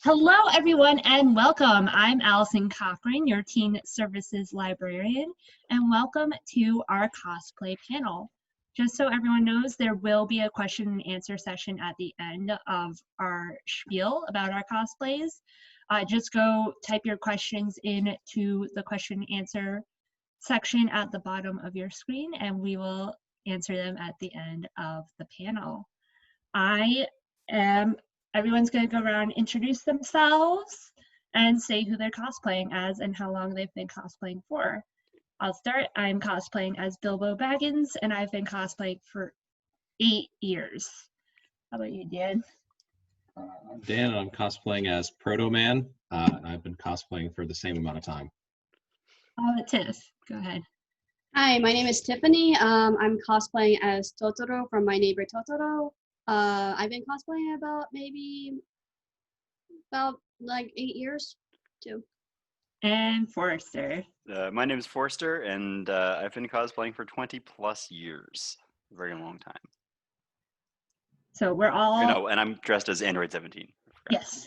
Hello, everyone, and welcome. I'm Allison Cochran, your Teen Services Librarian, and welcome to our cosplay panel. Just so everyone knows, there will be a question and answer session at the end of our spiel about our cosplays. Just go type your questions into the question and answer section at the bottom of your screen, and we will answer them at the end of the panel. Everyone's going to go around, introduce themselves, and say who they're cosplaying as and how long they've been cosplaying for. I'll start. I'm cosplaying as Bilbo Baggins, and I've been cosplaying for 8 years. How about you, Dan? I'm Dan, and I'm cosplaying as Proto Man. I've been cosplaying for the same amount of time. Tiff, go ahead. Hi, my name is Tiffany. I'm cosplaying as Totoro from My Neighbor Totoro. I've been cosplaying about like 8 years too. And Forrester. My name is Forrester, and I've been cosplaying for 20 plus years. A very long time. So we're all... and I'm dressed as Android 17. Yes.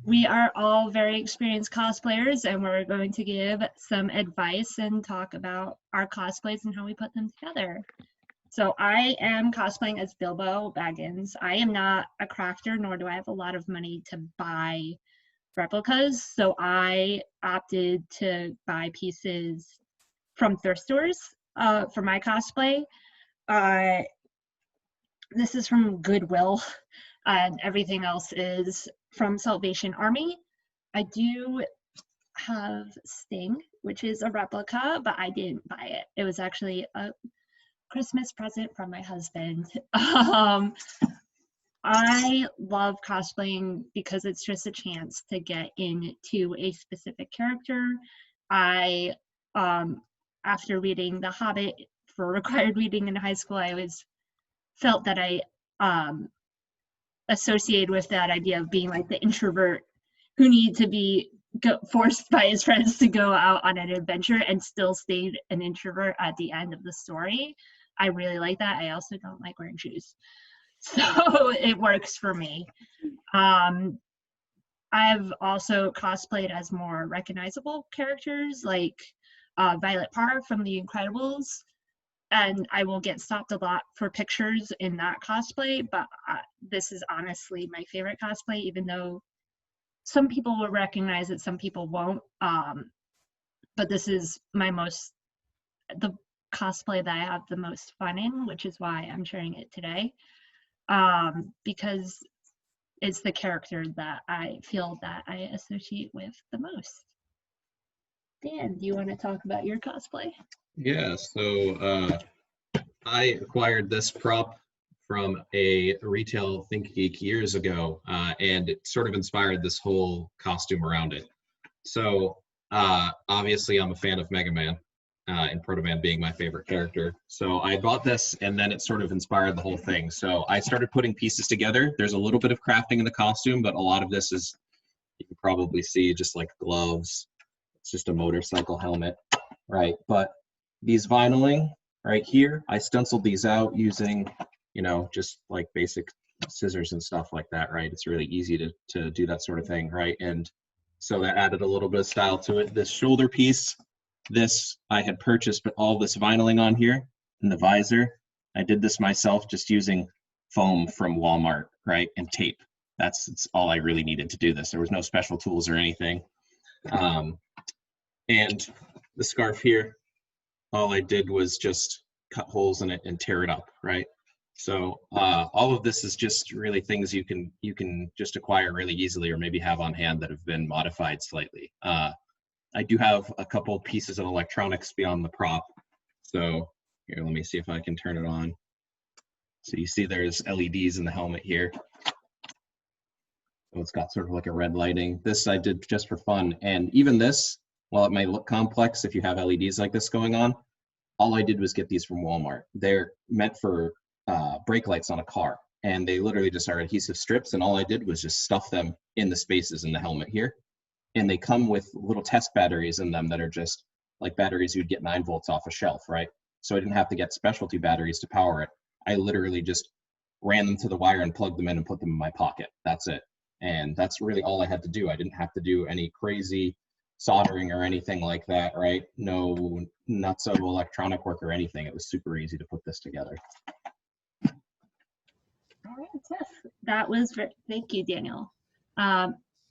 We are all very experienced cosplayers, and we're going to give some advice and talk about our cosplays and how we put them together. So I am cosplaying as Bilbo Baggins. I am not a crafter, nor do I have a lot of money to buy replicas. So I opted to buy pieces from thrift stores for my cosplay. This is from Goodwill, and everything else is from Salvation Army. I do have Sting, which is a replica, but I didn't buy it. It was actually a Christmas present from my husband. I love cosplaying because it's just a chance to get into a specific character. I, after reading The Hobbit for required reading in high school, I always felt that I associated with that idea of being like the introvert who needed to be forced by his friends to go out on an adventure and still stayed an introvert at the end of the story. I really like that. I also don't like wearing shoes, so it works for me. I've also cosplayed as more recognizable characters like Violet Parr from The Incredibles, and I will get stopped a lot for pictures in that cosplay, but this is honestly my favorite cosplay, even though some people will recognize it, some people won't. But this is the cosplay that I have the most fun in, which is why I'm sharing it today, because it's the character that I feel that I associate with the most. Dan, do you want to talk about your cosplay? Yeah, so I acquired this prop from a retail Think Geek years ago, and it sort of inspired this whole costume around it. So obviously I'm a fan of Mega Man, and Proto Man being my favorite character. So I bought this, and then it sort of inspired the whole thing. So I started putting pieces together. There's a little bit of crafting in the costume, but a lot of this is, you can probably see, just like gloves. It's just a motorcycle helmet, right? But these vinyling right here, I stenciled these out using, just like basic scissors and stuff like that, right? It's really easy to do that sort of thing, right? And so that added a little bit of style to it. This shoulder piece, this I had purchased, but all this vinyling on here and the visor, I did this myself just using foam from Walmart, right? And tape. That's all I really needed to do this. There was no special tools or anything. And the scarf here, all I did was just cut holes in it and tear it up, right? So all of this is just really things you can just acquire really easily, or maybe have on hand that have been modified slightly. I do have a couple pieces of electronics beyond the prop. So here, let me see if I can turn it on. So you see there's LEDs in the helmet here. So it's got sort of like a red lighting. This I did just for fun. And even this, while it may look complex if you have LEDs like this going on, all I did was get these from Walmart. They're meant for brake lights on a car. And they literally just are adhesive strips. And all I did was just stuff them in the spaces in the helmet here. And they come with little test batteries in them that are just like batteries you'd get 9 volts off a shelf, right? So I didn't have to get specialty batteries to power it. I literally just ran them to the wire and plugged them in and put them in my pocket. That's it. And that's really all I had to do. I didn't have to do any crazy soldering or anything like that, right? No nuts of electronic work or anything. It was super easy to put this together. All right, Tiff, that was thank you, Daniel.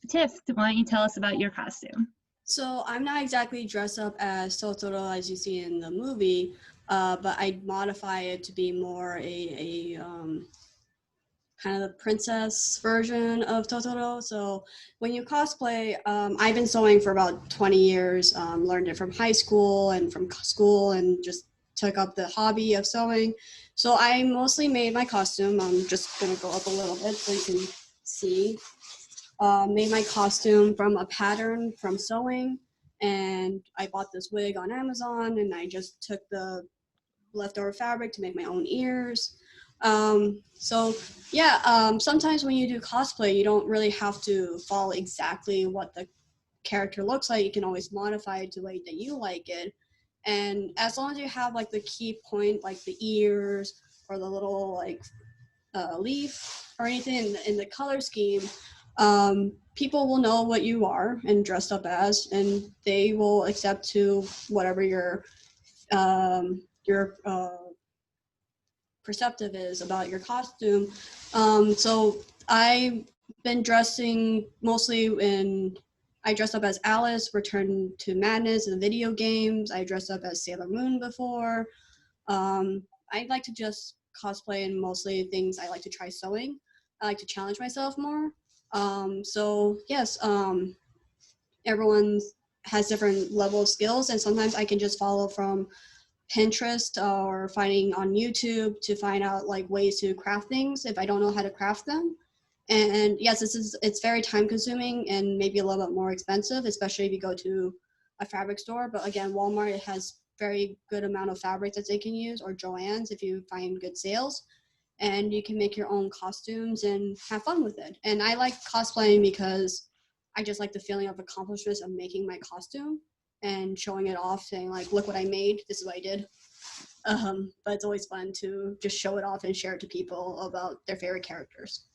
Tiff, why don't you tell us about your costume? So I'm not exactly dressed up as Totoro as you see in the movie, but I modify it to be more a kind of the princess version of Totoro. So when you cosplay, I've been sewing for about 20 years, learned it from high school and from school, and just took up the hobby of sewing. So I mostly made my costume. I'm just gonna go up a little bit so you can see. Made my costume from a pattern from sewing, and I bought this wig on Amazon, and I just took the leftover fabric to make my own ears. So yeah, sometimes when you do cosplay, you don't really have to follow exactly what the character looks like. You can always modify it to the way that you like it. And as long as you have like the key point, like the ears or the little like leaf or anything in the color scheme, people will know what you are and dressed up as, and they will accept to whatever your perceptive is about your costume. So I've been dressing mostly I dressed up as Alice, Return to Madness in the video games. I dressed up as Sailor Moon before. I like to just cosplay in mostly things I like to try sewing. I like to challenge myself more. So yes, everyone has different level of skills, and sometimes I can just follow from Pinterest or finding on YouTube to find out like ways to craft things if I don't know how to craft them. And yes, it's very time consuming and maybe a little bit more expensive, especially if you go to a fabric store. But again, Walmart, it has very good amount of fabric that they can use, or Joann's if you find good sales. And you can make your own costumes and have fun with it. And I like cosplaying because I just like the feeling of accomplishment of making my costume and showing it off, saying like, look what I made, this is what I did. But it's always fun to just show it off and share it to people about their favorite characters.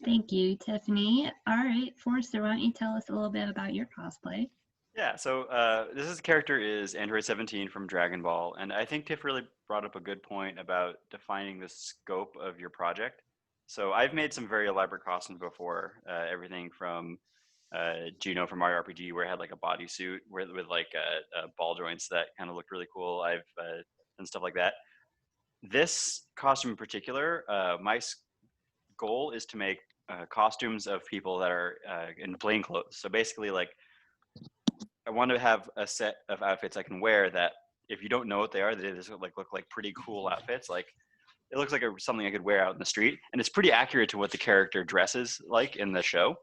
Thank you, Tiffany. All right, Forrester, why don't you tell us a little bit about your cosplay? Yeah, so this character is Android 17 from Dragon Ball, and I think Tiff really brought up a good point about defining the scope of your project. So I've made some very elaborate costumes before, everything from Gino from Mario RPG, where I had like a bodysuit with like ball joints that kind of looked really cool. I've done stuff like that. This costume in particular, my goal is to make costumes of people that are in plain clothes. So basically, like, I want to have a set of outfits I can wear that if you don't know what they are, they just look like pretty cool outfits. Like it looks like something I could wear out in the street, and it's pretty accurate to what the character dresses like in the show.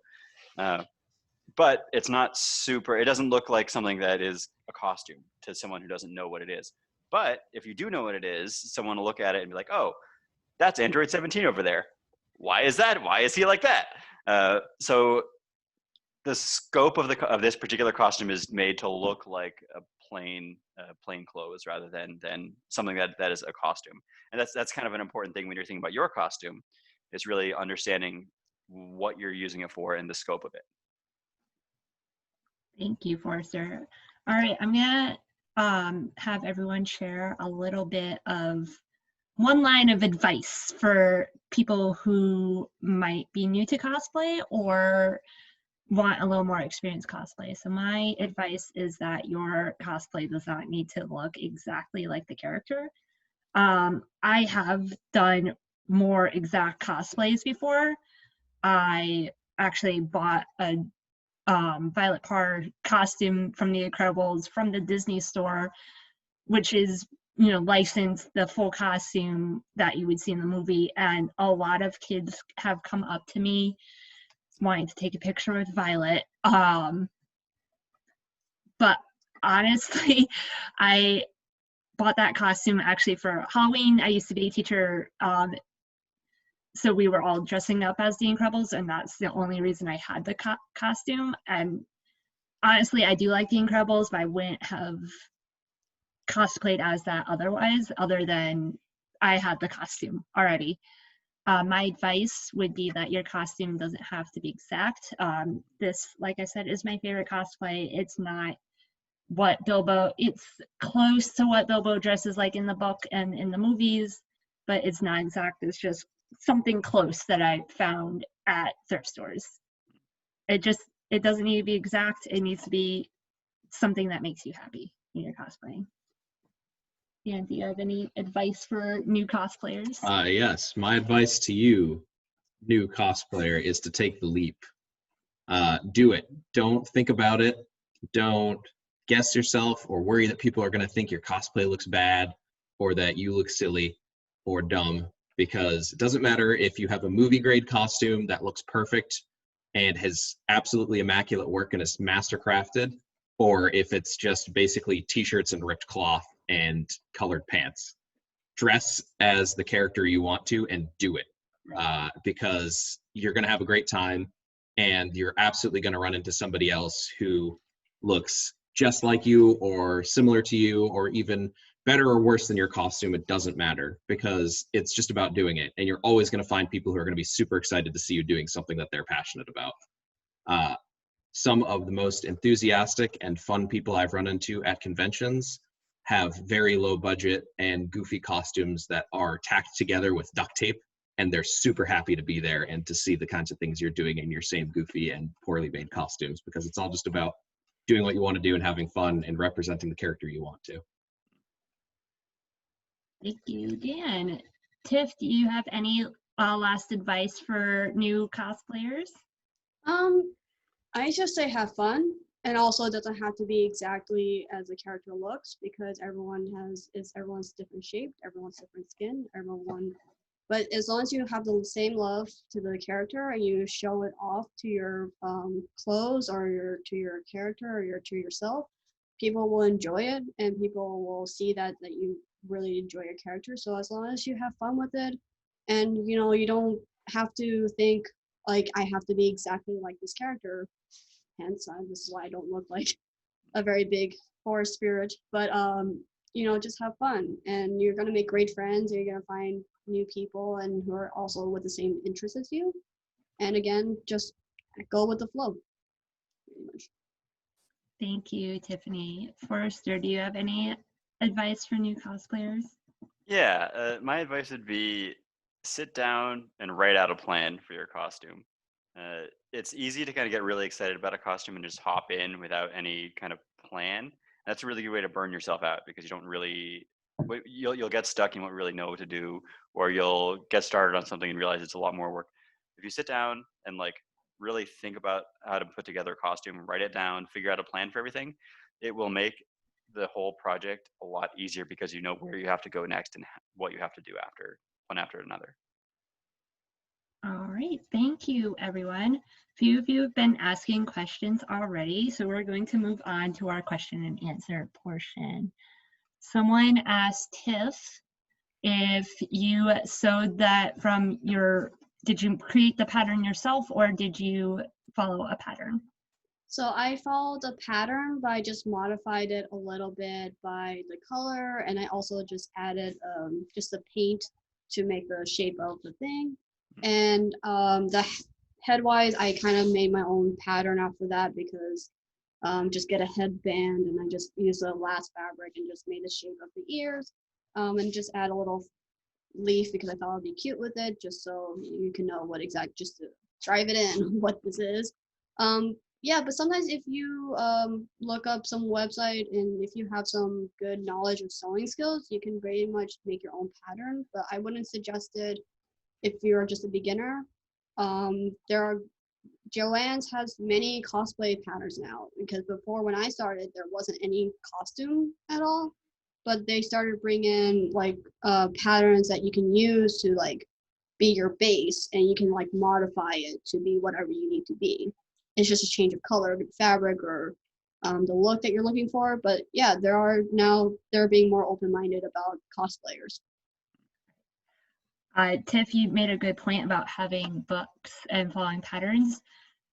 But it's not super, it doesn't look like something that is a costume to someone who doesn't know what it is. But if you do know what it is, someone will look at it and be like, oh, that's Android 17 over there. Why is that? Why is he like that? So the scope of this particular costume is made to look like a plain clothes rather than something that is a costume. And that's kind of an important thing when you're thinking about your costume, is really understanding what you're using it for and the scope of it. Thank you, Forrester. All right, I'm gonna have everyone share a little bit of one line of advice for people who might be new to cosplay or want a little more experienced cosplay. So my advice is that your cosplay does not need to look exactly like the character. I have done more exact cosplays before. I actually bought a Violet Parr costume from The Incredibles from the Disney store, which is, you know, licensed the full costume that you would see in the movie. And a lot of kids have come up to me wanting to take a picture with Violet. But honestly, I bought that costume actually for Halloween. I used to be a teacher, so we were all dressing up as the Incredibles, and that's the only reason I had the costume. And honestly, I do like the Incredibles, but I wouldn't have cosplayed as that otherwise, other than I had the costume already. My advice would be that your costume doesn't have to be exact. This, like I said, is my favorite cosplay. It's not what Bilbo, it's close to what Bilbo dresses like in the book and in the movies, but it's not exact. It's just something close that I found at thrift stores. It doesn't need to be exact. It needs to be something that makes you happy in your cosplaying. And do you have any advice for new cosplayers? Yes, my advice to you, new cosplayer, is to take the leap. Do it. Don't think about it. Don't guess yourself or worry that people are going to think your cosplay looks bad or that you look silly or dumb, because it doesn't matter if you have a movie grade costume that looks perfect and has absolutely immaculate work and is master crafted, or if it's just basically t-shirts and ripped cloth and colored pants. Dress as the character you want to and do it, because you're going to have a great time, and you're absolutely going to run into somebody else who looks just like you or similar to you or even better or worse than your costume. It doesn't matter, because it's just about doing it, and you're always going to find people who are going to be super excited to see you doing something that they're passionate about. Some of the most enthusiastic and fun people I've run into at conventions have very low budget and goofy costumes that are tacked together with duct tape, and they're super happy to be there and to see the kinds of things you're doing in your same goofy and poorly made costumes, because it's all just about doing what you want to do and having fun and representing the character you want to. Thank you, Dan. Tiff, do you have any last advice for new cosplayers? I just say have fun, and also it doesn't have to be exactly as the character looks, because everyone's different shaped, everyone's different skin, but as long as you have the same love to the character and you show it off to your clothes or to your character or to yourself, people will enjoy it, and people will see that you really enjoy your character. So as long as you have fun with it, and you don't have to think like I have to be exactly like this character. Hence, this is why I don't look like a very big forest spirit. But just have fun, and you're gonna make great friends. You're gonna find new people and who are also with the same interests as you. And again, just go with the flow. Pretty much. Thank you, Tiffany. Forrester, do you have any advice for new cosplayers? Yeah, my advice would be sit down and write out a plan for your costume. It's easy to kind of get really excited about a costume and just hop in without any kind of plan. That's a really good way to burn yourself out, because you don't really, you'll get stuck and won't really know what to do, or you'll get started on something and realize it's a lot more work. If you sit down and like really think about how to put together a costume, write it down, figure out a plan for everything, it will make the whole project a lot easier, because you know where you have to go next and what you have to do one after another. All right, thank you, everyone. Few of you have been asking questions already, so we're going to move on to our question and answer portion. Someone asked Tiff if you sewed that from did you create the pattern yourself, or did you follow a pattern? So I followed a pattern, but I just modified it a little bit by the color, and I also just added just the paint to make the shape of the thing. And the head-wise, I kind of made my own pattern after that, because just get a headband, and I just used the last fabric and just made the shape of the ears, and just add a little leaf because I thought it would be cute with it, just so you can know just to drive it in what this is. Yeah, but sometimes if you look up some website and if you have some good knowledge of sewing skills, you can pretty much make your own pattern, but I wouldn't suggest it if you're just a beginner. Joann's has many cosplay patterns now, because before when I started, there wasn't any costume at all, but they started bringing like patterns that you can use to like be your base, and you can like modify it to be whatever you need to be. It's just a change of color of fabric or the look that you're looking for. But yeah, they're being more open-minded about cosplayers. Tiff, you made a good point about having books and following patterns.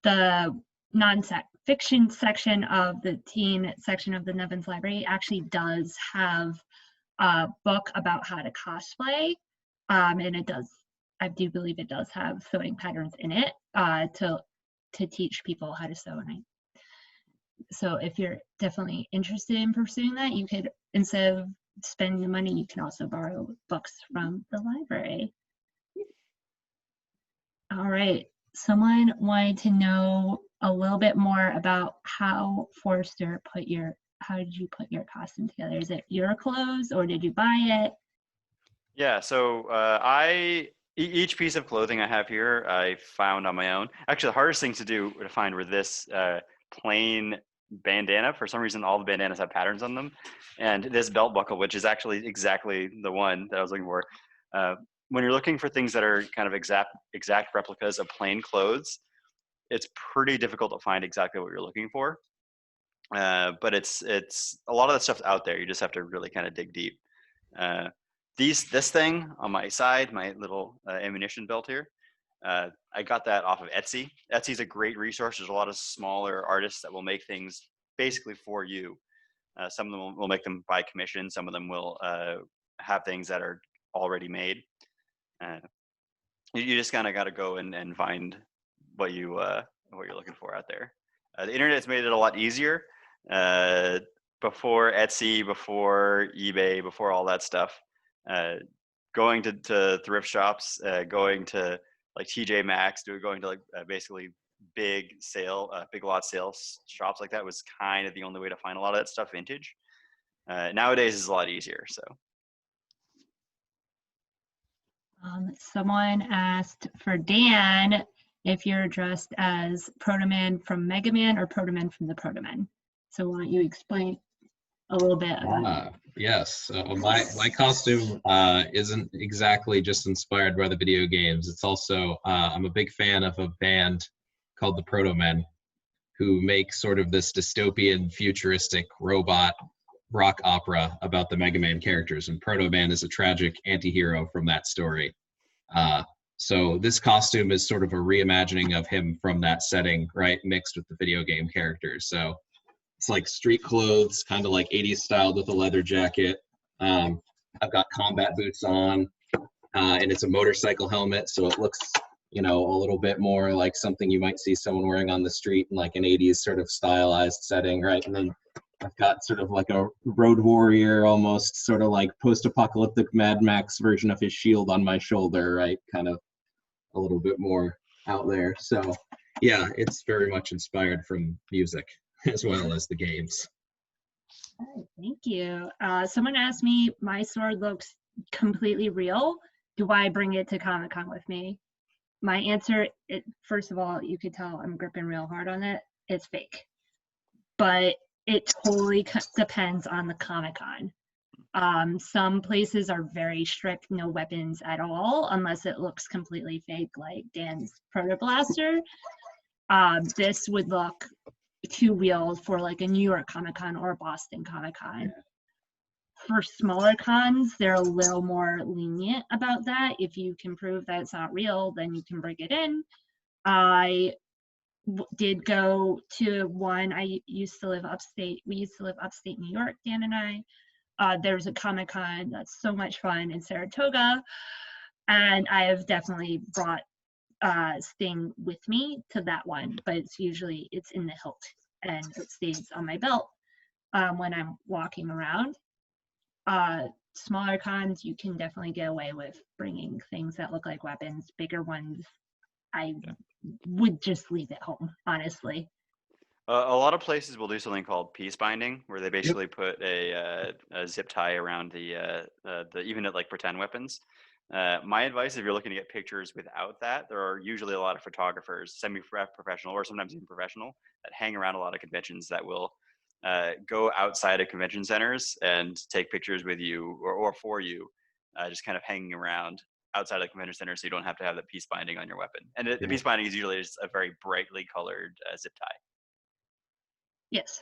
The non-fiction section of the teen section of the Nevins library actually does have a book about how to cosplay, and it does I do believe it does have sewing patterns in it to teach people how to sew. So if you're definitely interested in pursuing that, you could, instead of spending the money, you can also borrow books from the library. All right, someone wanted to know a little bit more about how Forrester how did you put your costume together? Is it your clothes or did you buy it? Yeah, so each piece of clothing I have here, I found on my own. Actually, the hardest thing to find were this plain bandana. For some reason, all the bandanas have patterns on them, and this belt buckle, which is actually exactly the one that I was looking for. When you're looking for things that are kind of exact replicas of plain clothes, it's pretty difficult to find exactly what you're looking for. But it's a lot of that stuff's out there. You just have to really kind of dig deep. This thing on my side, my little ammunition belt here, I got that off of Etsy. Etsy's a great resource. There's a lot of smaller artists that will make things basically for you. Some of them will make them by commission. Some of them will have things that are already made. You just kind of got to go and find what you're looking for out there. The internet's made it a lot easier. Before Etsy, before eBay, before all that stuff, going to thrift shops, going to like TJ Maxx, going to like basically big lot sales shops like that was kind of the only way to find a lot of that stuff vintage. Nowadays is a lot easier. So. Someone asked for Dan if you're dressed as Proto-Man from Mega Man or Proto-Man from the Proto-Man. So why don't you explain a little bit about that? Yes, my costume isn't exactly just inspired by the video games. It's also, I'm a big fan of a band called the Proto-Men, who make sort of this dystopian, futuristic robot rock opera about the Mega Man characters, and Proto-Man is a tragic anti-hero from that story. So this costume is sort of a reimagining of him from that setting, right, mixed with the video game characters. So it's like street clothes, kind of like 80s styled with a leather jacket. I've got combat boots on, and it's a motorcycle helmet, so it looks, a little bit more like something you might see someone wearing on the street in like an 80s sort of stylized setting, right? And then I've got sort of like a road warrior, almost sort of like post-apocalyptic Mad Max version of his shield on my shoulder, right? Kind of a little bit more out there. So yeah, it's very much inspired from music as well as the games. All right, thank you. Someone asked me, my sword looks completely real. Do I bring it to Comic-Con with me? My answer, first of all, you could tell I'm gripping real hard on it. It's fake. But it totally depends on the Comic-Con. Some places are very strict, no weapons at all, unless it looks completely fake, like Dan's Proto Blaster. This would look too real for like a New York Comic-Con or Boston Comic-Con. For smaller cons, they're a little more lenient about that. If you can prove that it's not real, then you can bring it in. I did go to one. We used to live upstate New York, Dan and I. There's a Comic-Con that's so much fun in Saratoga, and I have definitely brought Sting with me to that one, but it's in the hilt and it stays on my belt when I'm walking around. Smaller cons, you can definitely get away with bringing things that look like weapons. Bigger ones, I would just leave at home, honestly. A lot of places will do something called peace binding, where they basically put a zip tie around the even at like pretend weapons. My advice, if you're looking to get pictures without that, there are usually a lot of photographers, semi-professional or sometimes even professional, that hang around a lot of conventions that will go outside of convention centers and take pictures with you or for you, just kind of hanging around outside of the convention center, so you don't have to have the peace binding on your weapon. And the peace binding is usually just a very brightly colored zip tie. Yes.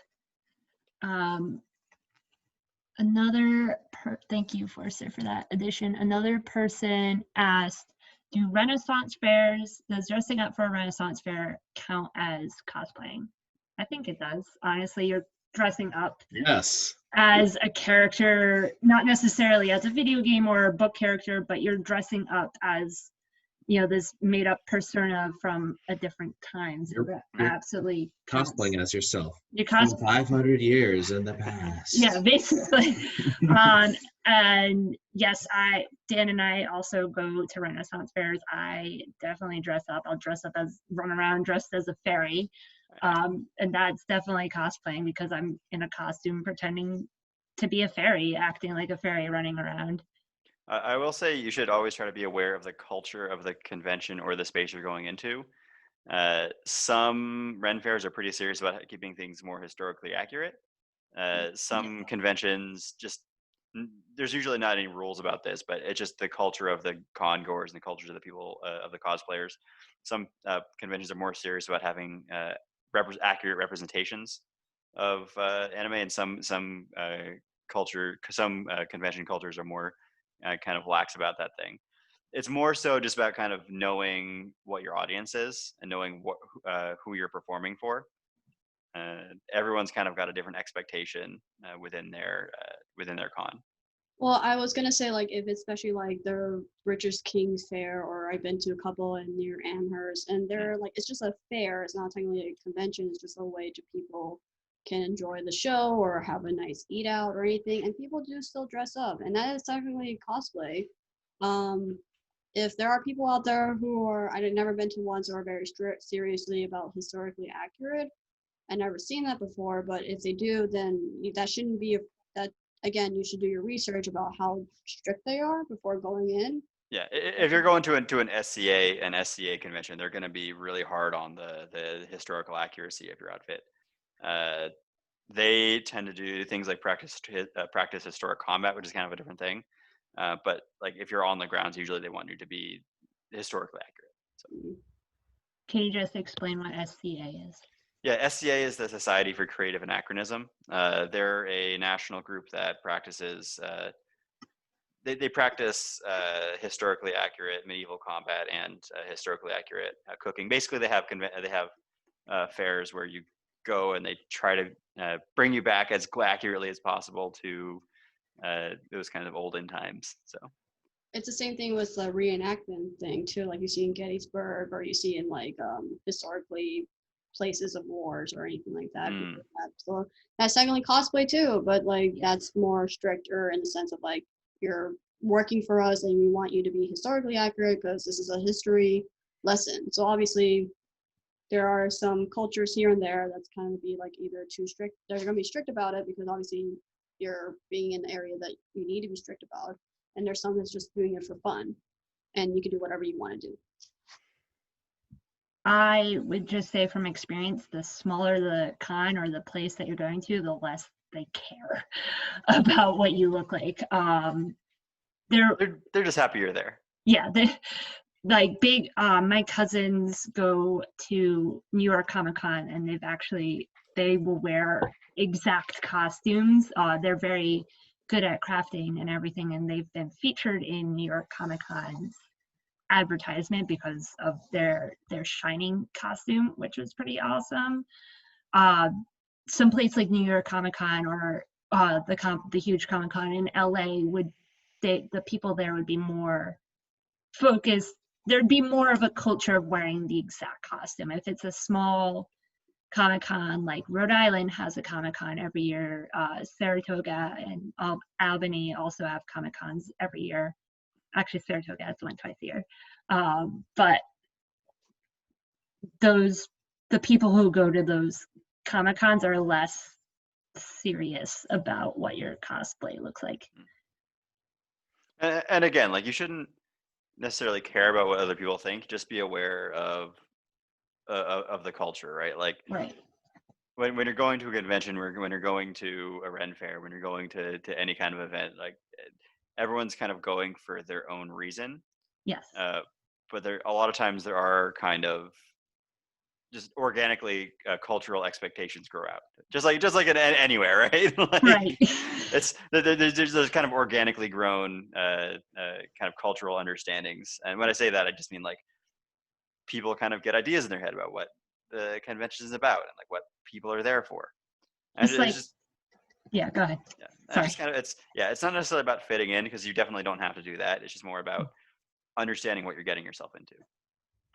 Thank you, Forster, for that addition. Another person asked, does dressing up for a Renaissance fair count as cosplaying? I think it does. Honestly, you're dressing up as a character, not necessarily as a video game or a book character, but you're dressing up as this made up persona from a different times. You're Absolutely counts. cosplaying as yourself Your from 500 years in the past. Yeah, basically. And yes, Dan and I also go to Renaissance fairs. I definitely dress up. I'll run around dressed as a fairy. And that's definitely cosplaying because I'm in a costume pretending to be a fairy, acting like a fairy running around. I will say you should always try to be aware of the culture of the convention or the space you're going into. Some Ren fairs are pretty serious about keeping things more historically accurate. Some conventions there's usually not any rules about this, but it's just the culture of the con goers and the cultures of the people of the cosplayers. Some conventions are more serious about having accurate representations of anime, and some convention cultures are more kind of lax about that thing. It's more so just about kind of knowing what your audience is and knowing who you're performing for. Everyone's kind of got a different expectation within their con. Well, I was gonna say, like, if especially like the Richards King's Fair, or I've been to a couple in near Amherst, and they're like, it's just a fair. It's not technically a convention. It's just a way to people can enjoy the show or have a nice eat out or anything, and people do still dress up, and that is technically cosplay. If there are people out there who are, I've never been to ones who are very seriously about historically accurate. I've never seen that before, but if they do, then that shouldn't be that. Again, you should do your research about how strict they are before going in. Yeah, if you're going to an SCA convention, they're going to be really hard on the historical accuracy of your outfit. They tend to do things like practice historic combat, which is kind of a different thing. But like if you're on the grounds, usually they want you to be historically accurate. So. Can you just explain what SCA is? Yeah, SCA is the Society for Creative Anachronism. They're a national group that practices. They practice historically accurate medieval combat and historically accurate cooking. Basically, they have fairs where you go and they try to bring you back as accurately as possible to those kind of olden times. So it's the same thing with the reenactment thing too, like you see in Gettysburg, or you see in like historically places of wars or anything like that. So that's technically cosplay too, but like that's more stricter in the sense of like you're working for us and we want you to be historically accurate because this is a history lesson. So obviously there are some cultures here and there that's kind of be like either too strict. They're going to be strict about it because obviously you're being in the area that you need to be strict about. And there's some that's just doing it for fun and you can do whatever you want to do. I would just say from experience, the smaller the con or the place that you're going to, the less they care about what you look like. They're just happy you're there. Yeah, like big. My cousins go to New York Comic Con, and they will wear exact costumes. They're very good at crafting and everything, and they've been featured in New York Comic Con's advertisement because of their Shining costume, which was pretty awesome. Some place like New York Comic Con or the huge Comic Con in LA the people there would be more focused. There'd be more of a culture of wearing the exact costume. If it's a small Comic Con, like Rhode Island has a Comic Con every year, Saratoga and Albany also have Comic Cons every year. Actually, Saratoga has one twice a year. But the people who go to those Comic Cons are less serious about what your cosplay looks like. And again, like you shouldn't necessarily care about what other people think. Just be aware of the culture, right? Like right. When you're going to a convention, when you're going to a Ren fair, when you're going to any kind of event, like everyone's kind of going for their own reason. Yes. But a lot of times there are kind of just organically cultural expectations grow out, just like anywhere, right? Like, right. There's kind of organically grown kind of cultural understandings, and when I say that, I just mean like people kind of get ideas in their head about what the convention is about and like what people are there for. And yeah, go ahead. Yeah, just kind of it's not necessarily about fitting in because you definitely don't have to do that. It's just more about understanding what you're getting yourself into.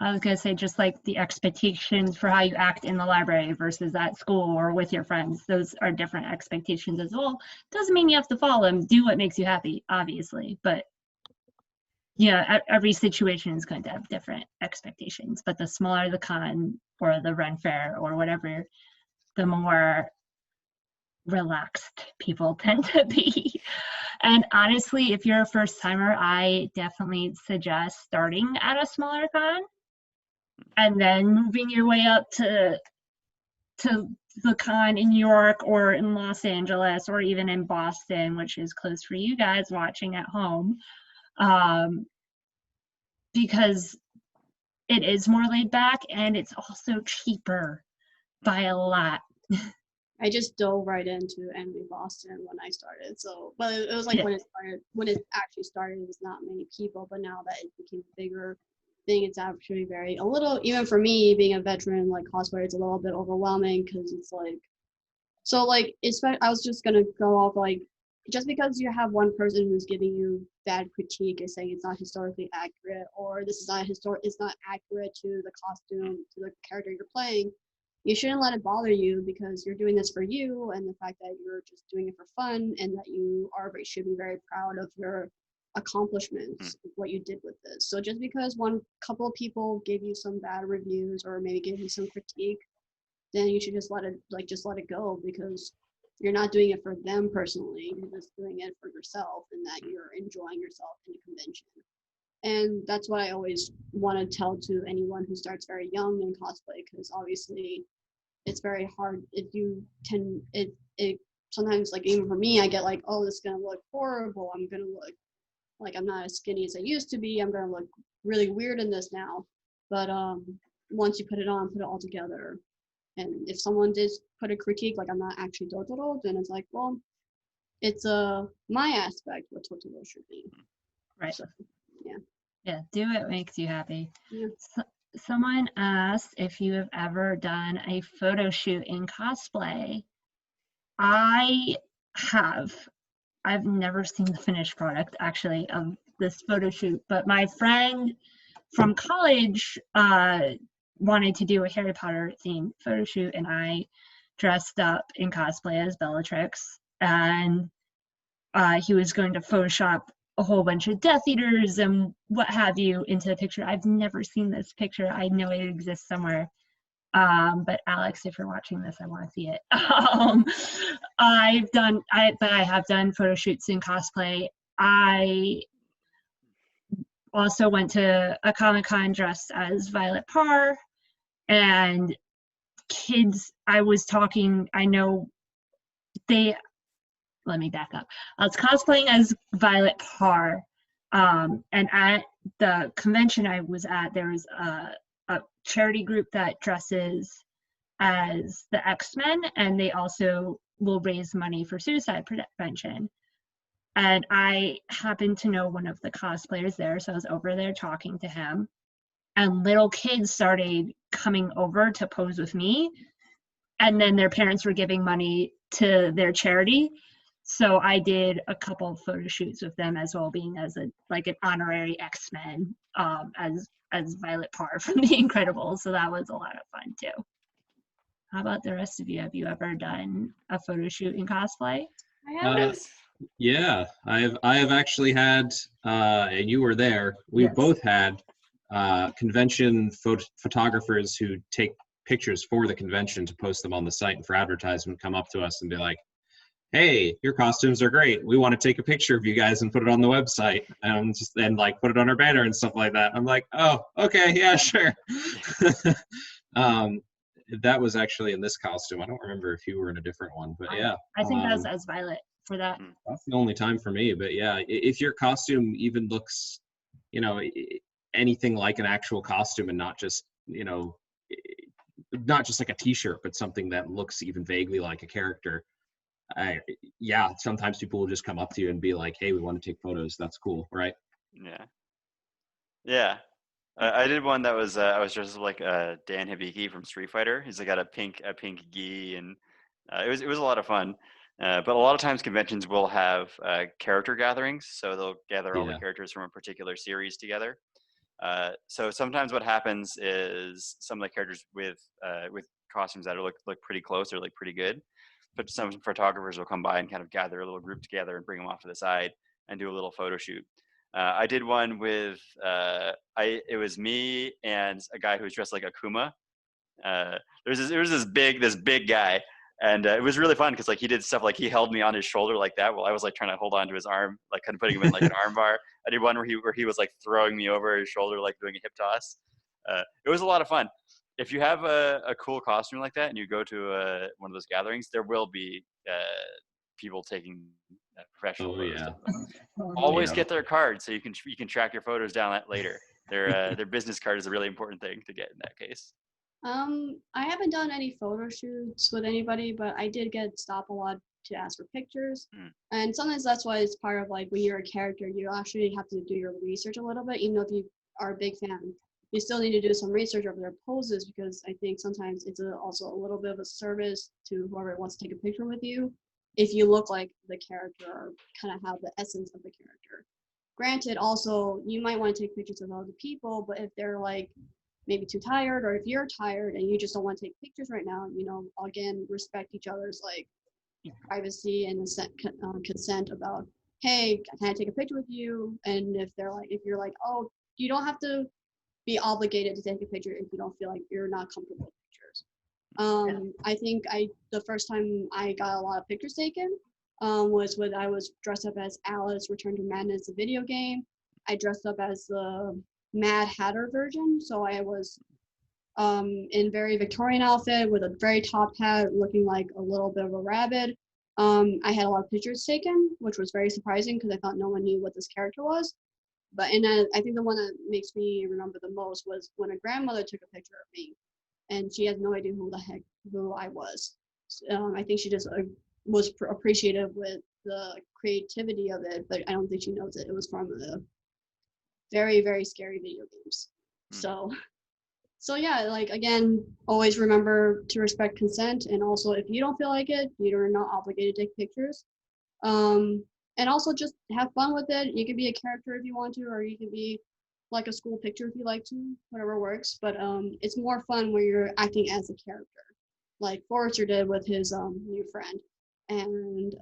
I was gonna say, just like the expectations for how you act in the library versus at school or with your friends, those are different expectations as well. Doesn't mean you have to follow them. Do what makes you happy, obviously, but yeah, every situation is going to have different expectations. But the smaller the con or the Ren Fair or whatever, the more relaxed people tend to be. And honestly, if you're a first timer, I definitely suggest starting at a smaller con and then moving your way up to the con in New York or in Los Angeles or even in Boston, which is close for you guys watching at home, because it is more laid back and it's also cheaper by a lot. I just dove right into Envy Boston when I started. So, but it was like Yeah. when it actually started, it was not many people. But now that it became a bigger thing, it's actually a little, even for me being a veteran, like cosplayer, it's a little bit overwhelming because it's like, so like, I was just gonna go off like, just because you have one person who's giving you bad critique is saying it's not historically accurate, or this is not it's not accurate to the costume, to the character you're playing, you shouldn't let it bother you because you're doing this for you, and the fact that you're just doing it for fun and that you should be very proud of your accomplishments, what you did with this. So just because one couple of people gave you some bad reviews or maybe gave you some critique, then you should just let it go, because you're not doing it for them personally. You're just doing it for yourself, and that you're enjoying yourself in a convention. And that's what I always want to tell to anyone who starts very young in cosplay, because obviously it's very hard if you can, it sometimes, like even for me, I get like, oh, this is going to look horrible. I'm going to look like I'm not as skinny as I used to be. I'm going to look really weird in this now. But once you put it on, put it all together. And if someone did put a critique, like I'm not actually Totoro, then it's like, well, it's my aspect what Totoro should be. Right. So, yeah. Yeah, do what makes you happy. Yeah. Someone asked if you have ever done a photo shoot in cosplay. I have. I've never seen the finished product, actually, of this photo shoot, but my friend from college wanted to do a Harry Potter themed photo shoot, and I dressed up in cosplay as Bellatrix, and he was going to Photoshop a whole bunch of Death Eaters and what have you into the picture. I've never seen this picture. I know it exists somewhere. But Alex, if you're watching this, I want to see it. I have done photo shoots in cosplay. I also went to a Comic-Con dressed as Violet Parr, and kids, I know let me back up. I was cosplaying as Violet Parr, and at the convention I was at, there was a charity group that dresses as the X-Men, and they also will raise money for suicide prevention. And I happened to know one of the cosplayers there, so I was over there talking to him, and little kids started coming over to pose with me, and then their parents were giving money to their charity. So I did a couple of photo shoots with them as well, being as an honorary X-Men, as Violet Parr from The Incredibles. So that was a lot of fun too. How about the rest of you? Have you ever done a photo shoot in cosplay? I have. Yeah, I have actually had, and you were there. We Yes. both had convention photographers who take pictures for the convention to post them on the site and for advertisement come up to us and be like, hey, your costumes are great. We want to take a picture of you guys and put it on the website and like put it on our banner and stuff like that. I'm like, oh, okay, yeah, sure. That was actually in this costume. I don't remember if you were in a different one, but yeah. I think that was as Violet for that. That's the only time for me, but yeah, if your costume even looks, anything like an actual costume and not just, not just like a t-shirt, but something that looks even vaguely like a character. Sometimes people will just come up to you and be like, hey, we want to take photos. That's cool, right? Yeah. I did one that was I was dressed like Dan Hibiki from Street Fighter. He's got a pink gi, and it was a lot of fun. But a lot of times conventions will have character gatherings, so they'll gather all the Yeah. characters from a particular series together. So sometimes what happens is some of the characters with costumes that look pretty close or look pretty good, but some photographers will come by and kind of gather a little group together and bring them off to the side and do a little photo shoot. I did one with it was me and a guy who was dressed like Akuma. There was this big guy, and it was really fun because like he did stuff like he held me on his shoulder like that while I was like trying to hold on to his arm, like kind of putting him in like an arm bar. I did one where he was like throwing me over his shoulder, like doing a hip toss. It was a lot of fun. If you have a cool costume like that and you go to one of those gatherings, there will be people taking professional photos. Yeah. Of them. Always Yeah. get their card so you can track your photos down later. Their business card is a really important thing to get in that case. I haven't done any photo shoots with anybody, but I did get stopped a lot to ask for pictures. And sometimes that's why it's part of like when you're a character, you actually have to do your research a little bit, even though if you are a big fan, you still need to do some research over their poses because I think sometimes it's also a little bit of a service to whoever wants to take a picture with you if you look like the character or kind of have the essence of the character. Granted, also, you might want to take pictures of other people, but if they're like maybe too tired or if you're tired and you just don't want to take pictures right now, again, respect each other's like privacy and consent about, hey, can I take a picture with you? And if you're like, oh, you don't have to be obligated to take a picture if you don't feel like you're not comfortable with pictures. I think the first time I got a lot of pictures taken was when I was dressed up as Alice Return to Madness, the video game. I dressed up as the Mad Hatter version, so I was in very Victorian outfit with a very top hat, looking like a little bit of a rabbit. I had a lot of pictures taken, which was very surprising because I thought no one knew what this character was. But I think the one that makes me remember the most was when a grandmother took a picture of me, and she had no idea who I was. I think she just was appreciative with the creativity of it, but I don't think she knows it. It was from the very, very scary video games. So yeah, like again, always remember to respect consent, and also if you don't feel like it, you're not obligated to take pictures. And also just have fun with it. You can be a character if you want to, or you can be like a school picture if you like to, whatever works. But it's more fun when you're acting as a character, like Forrester did with his new friend, and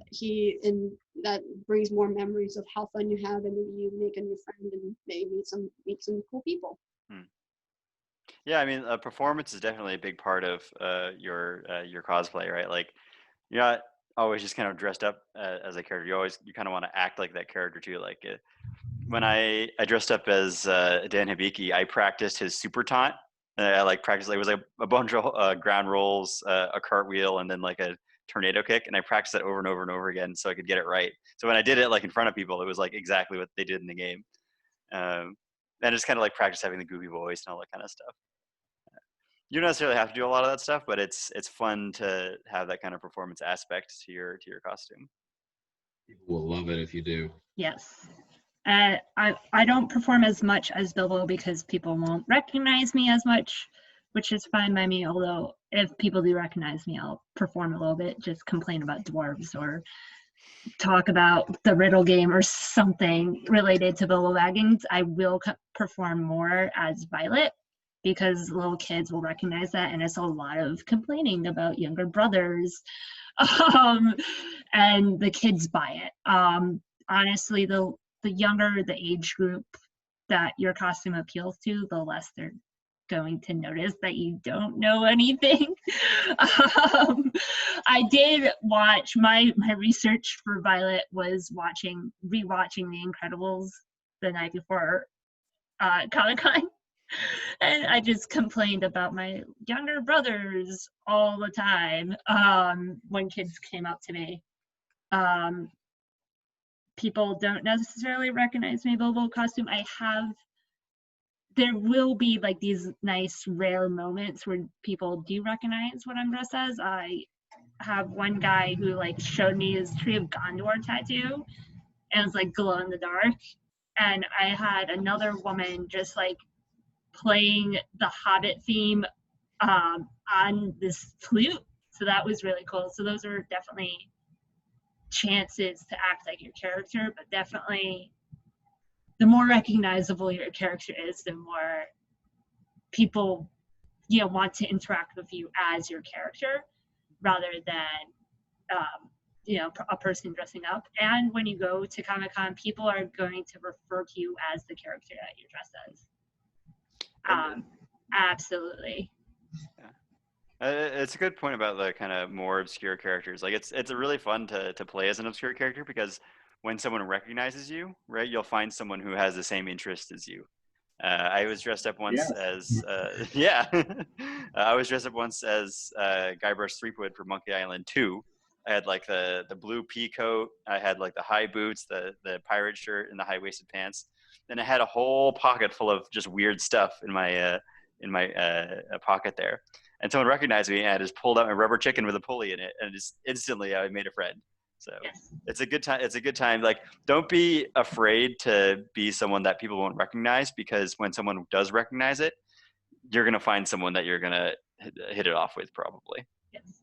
that brings more memories of how fun you have, and maybe you make a new friend and maybe meet some cool people. Yeah, I mean, performance is definitely a big part of your cosplay, right? Like, you're not always just kind of dressed up as a character. You kind of want to act like that character too. Like when I dressed up as Dan Hibiki, I practiced his super taunt. I like practiced. It was like a bunch of ground rolls, a cartwheel, and then like a tornado kick, and I practiced that over and over and over again so I could get it right. So when I did it like in front of people, it was like exactly what they did in the game. And just kind of like practice having the goofy voice and all that kind of stuff. You don't necessarily have to do a lot of that stuff, but it's fun to have that kind of performance aspect to your costume. People will love it if you do. Yes. I don't perform as much as Bilbo because people won't recognize me as much, which is fine by me. Although if people do recognize me, I'll perform a little bit, just complain about dwarves or talk about the riddle game or something related to Bilbo Baggins. I will perform more as Violet, because little kids will recognize that, and it's a lot of complaining about younger brothers, and the kids buy it. Honestly, the younger the age group that your costume appeals to, the less they're going to notice that you don't know anything. I did watch my research for Violet was rewatching The Incredibles the night before Comic-Con. And I just complained about my younger brothers all the time when kids came up to me. People don't necessarily recognize my Bilbo costume. There will be like these nice rare moments where people do recognize what I'm dressed as. I have one guy who like showed me his Tree of Gondor tattoo, and it's like glow in the dark. And I had another woman just like playing the Hobbit theme on this flute, so that was really cool. So those are definitely chances to act like your character, but definitely the more recognizable your character is, the more people, you know, want to interact with you as your character rather than you know, a person dressing up. And when you go to Comic-Con, people are going to refer to you as the character that you're dressed as. Absolutely. It's a good point about the kind of more obscure characters. Like it's really fun to play as an obscure character because when someone recognizes you, right, you'll find someone who has the same interest as you. I was dressed up once as yeah. I was dressed up once as Guybrush Threepwood for Monkey Island 2. I had like the blue pea coat. I had like the high boots, the pirate shirt, and the high waisted pants. Then I had a whole pocket full of just weird stuff in my pocket there. And someone recognized me, and I just pulled out my rubber chicken with a pulley in it, and just instantly I made a friend. So it's a good time. It's a good time. Like, don't be afraid to be someone that people won't recognize, because when someone does recognize it, you're gonna find someone that you're gonna hit it off with probably. Yes.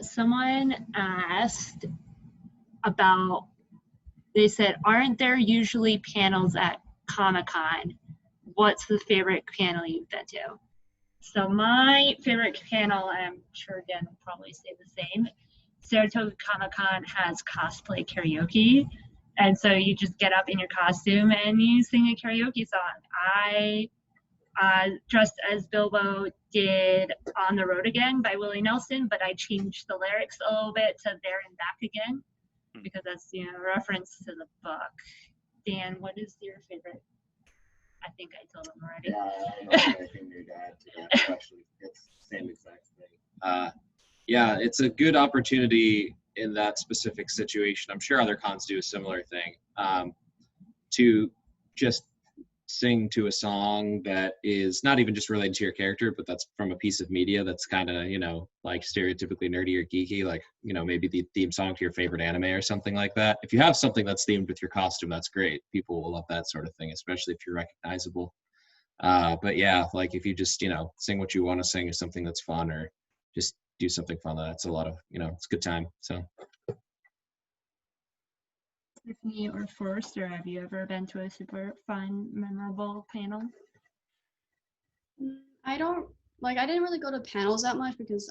Someone asked about, they said, aren't there usually panels at Comic-Con? What's the favorite panel you've been to? So my favorite panel, I'm sure Dan will probably say the same, Saratoga Comic-Con has cosplay karaoke. And so you just get up in your costume and you sing a karaoke song. I dressed as Bilbo did On the Road Again by Willie Nelson, but I changed the lyrics a little bit to There and Back Again, because that's, you know, a reference to the book. Dan, what is your favorite? I think I told him already. Yeah, I don't have anything new to add to that, actually. It's the same exact thing. Yeah, it's a good opportunity in that specific situation. I'm sure other cons do a similar thing, to just sing to a song that is not even just related to your character, but that's from a piece of media that's kind of, you know, like stereotypically nerdy or geeky, like, you know, maybe the theme song to your favorite anime or something like that. If you have something that's themed with your costume, that's great. People will love that sort of thing, especially if you're recognizable. But yeah, like if you just, you know, sing what you want to sing or something that's fun, or just do something fun, that's a lot of, you know, it's a good time. So Tiffany or Forrester, have you ever been to a super fun, memorable panel? I didn't really go to panels that much because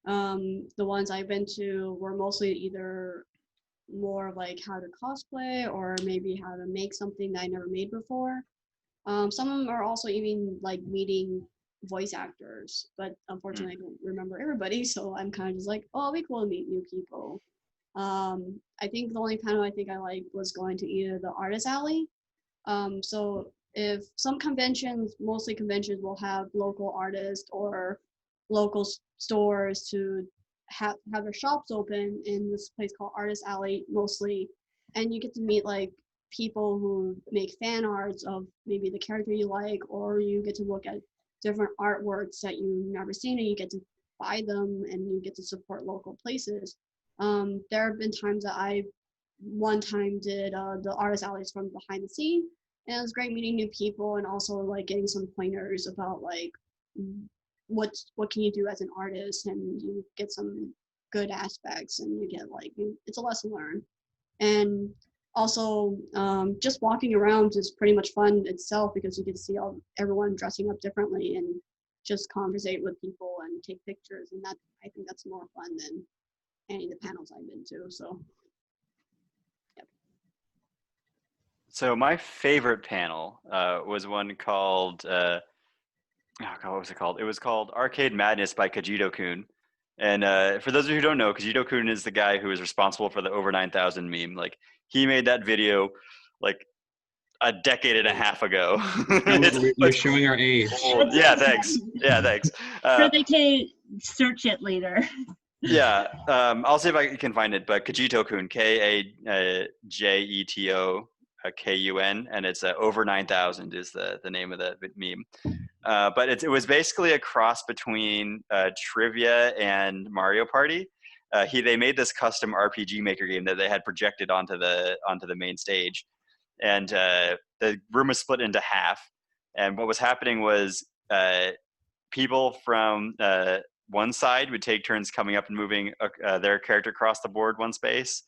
the ones I've been to were mostly either more like how to cosplay or maybe how to make something that I never made before. Some of them are also even like meeting voice actors, but unfortunately I don't remember everybody, so I'm kind of just like, oh, it'll be cool to meet new people. I think the only panel I think I liked was going to either the Artist Alley. So if some conventions, mostly conventions, will have local artists or local stores to have their shops open in this place called Artist Alley mostly, and you get to meet like people who make fan arts of maybe the character you like, or you get to look at different artworks that you've never seen and you get to buy them and you get to support local places. There have been times that I one time did the Artist Alleys from behind the scene, and it was great meeting new people and also like getting some pointers about like what can you do as an artist, and you get some good aspects and you get like, it's a lesson learned. And also just walking around is pretty much fun itself because you get to see everyone dressing up differently and just conversate with people and take pictures, and that, I think that's more fun than any of the panels I've been to. So yep. So my favorite panel was one called oh God, what was it called? It was called Arcade Madness by Kajito-kun. And for those of you who don't know, Kajito-kun is the guy who is responsible for the over 9,000 meme. Like, he made that video like a decade and a half ago. We're showing our age. Yeah, thanks. Yeah, thanks. So they can search it later. Yeah, I'll see if I can find it. But Kajito-kun, Kajeto-kun, and it's over 9,000 is the name of the meme. But it was basically a cross between trivia and Mario Party. They made this custom RPG Maker game that they had projected onto the main stage, and the room was split into half. And what was happening was people from one side would take turns coming up and moving their character across the board one space.